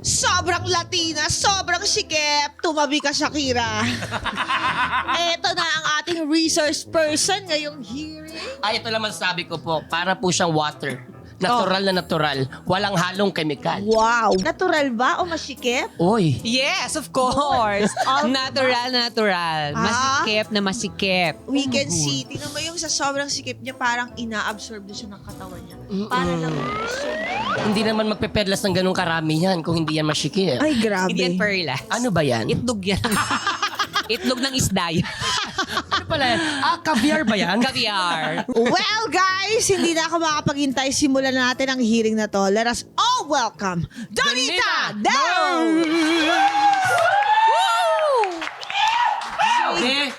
Sobrang Latina, sobrang sikip. Tumabi ka, Shakira. Ito na ang ating resource person ngayong hearing. Ay, ito lang masasabi ko po. Para po siyang water. Natural na natural. Walang halong kemikal. Wow. Natural ba o masikip? Oy. Yes, of course. Natural. Masikip na masikip. We can see. Tingnan mo yung sa sobrang sikip niya, parang ina-absorb doon siya ng katawan niya. Para lang Hindi naman magpeperlas ng ganung karami yan kung hindi yan masikip. Ay, grabe. Hindi yan perlas. Ano ba yan? Itlog yan. Itlog ng isda yan. Ano pala yan? Caviar ba yan? Caviar. Well, guys, hindi na ako makapaghintay. Simulan na natin ang hearing na to. Let us all welcome Donita Dao! Okay.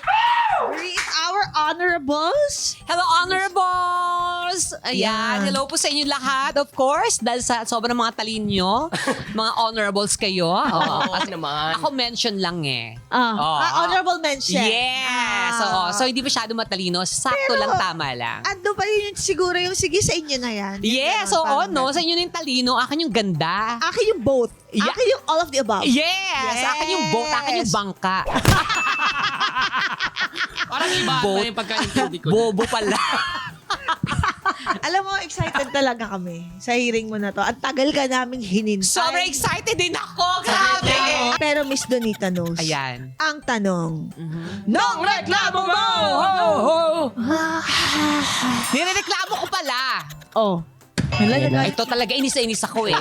Greet our honorables. Hello, honorables! Ayan, Yan. hello po sa inyo lahat, of course. Dahil sa sobrang mga talinyo, mga honorables kayo. Oo, kasi naman. Ako mention lang eh. Honorable mention. Yes! So, hindi masyado matalino. Sakto Pero, lang, tama lang. Ando pa yun siguro yung sige sa inyo na yan. Yes, Ganon, oo, parang no? ganon. Sa inyo na yung talino, akin yung ganda. Akin yung both. Yeah. Akin yung all of the above. Yes! Akin yung boat, akin yung bangka. Parang iba Boat. na yung pagka-intindi ko. Bobo pala. Alam mo, excited talaga kami sa hearing mo na to. Ang tagal ka naming hinintay. Sobrang excited din ako. Grabe! Pero Miss Donita knows. Ayan. Ang tanong, Nong reklamo mo! Ho, ho! Nirereklamo ko pala. oh, Ito talaga, inis na inis ako eh.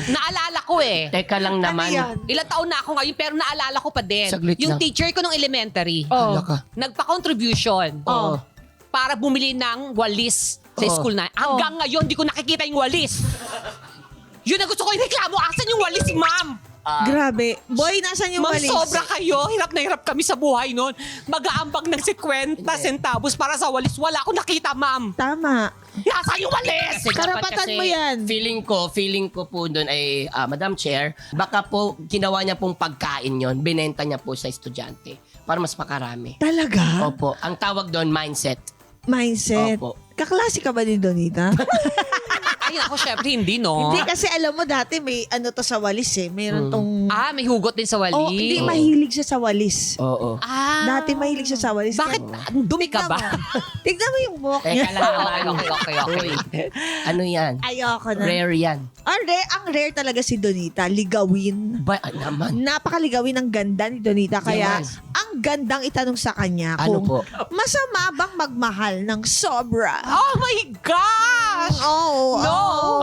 Naalala ko eh. Teka lang naman. yan? Ilang taon na ako ngayon pero naalala ko pa din. Saglit Yung lang. teacher ko nung elementary, Oh. Hala ka. nagpa-contribution Oh. para bumili ng walis sa Oh. school na. Hanggang ngayon, di ko nakikita yung walis. Yun na gusto ko yung reklamo. Asan yung walis, ma'am? Grabe. Boy, nasan yung Ma'am, walis? sobra kayo. Hirap na hirap kami sa buhay noon. Mag-aambag ng 50 centavos para sa walis. Wala akong nakita, ma'am. Tama. Nasaan yung walis? Kasi dapat Karapatan kasi mo yan. Feeling ko po doon ay, Madam Chair, baka po ginawa niya pong pagkain yon, binenta niya po sa estudyante para mas makarami. Talaga? Opo. Ang tawag doon, mindset. Mindset. Opo. Kaklase ka ba ni Donita? Ay, ako syempre hindi, no? Hindi kasi alam mo dati may ano to sa walis eh. Mayroon tong... May hugot din sa walis. Oh, hindi mahilig siya sa walis. Oo. Dati mahilig siya sa walis. Bakit? Dumi ka ba? Tignan mo yung buhok Teka niya. lang. Okay. Ano yan? Ayoko na. Rare yan. Ang rare talaga si Donita. Ligawin. Ba, naman. Napakaligawin ng ganda ni Donita. Kaya Yes. ang gandang itanong sa kanya Ano kung po? masama bang magmahal ng sobra? Oh my gosh! Oh, No!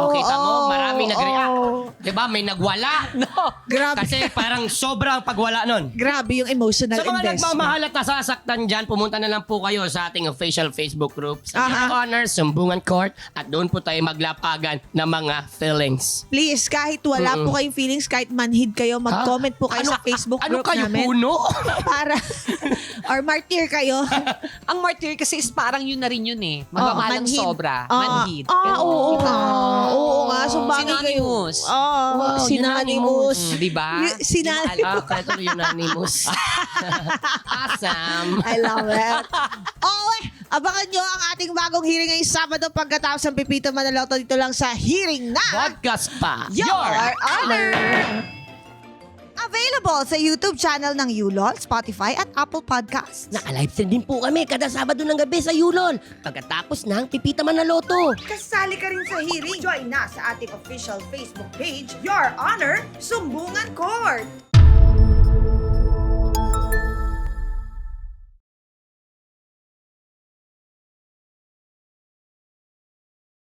Okay, tamo, maraming nag-react. oh. Diba, may nagwala. No! Grabe. Kasi parang sobrang pagwala nun. Grabe yung emotional Sa mga investment. nagmamahal at nasasaktan dyan, pumunta na lang po kayo sa ating official Facebook group sa Aha. Your Honor, Sumbungan Court, at doon po tayo maglapagan ng mga feelings. Please, kahit wala po kayong feelings, kahit manhid kayo, mag-comment po kayo sa Facebook Ano group kayo, namin. puno? Para, or martyr kayo. Ang martyr kasi is parang yun na rin yun eh. Magmamahal ng manhid. sobra. Ah, Manhid. oo Ganun. nga. Oo nga. So, bagay kayo. Synonymous. Wow, Synonymous. Di ba? Synonymous. Kaya ito unanimous. Awesome. I love it. Abangan nyo ang ating bagong hearing ngayong Sabado pagkatapos ng Pipito Manaloto dito lang sa hearing na Podcast pa. Your Honor. Available sa YouTube channel ng Yulol, Spotify at Apple Podcasts. Naka-live stream din po kami kada Sabado ng gabi sa Yulol. Pagkatapos ng Pipita Manaloto. Kasali ka rin sa hearing. Join na sa ating official Facebook page, Your Honor, Sumbungan Court.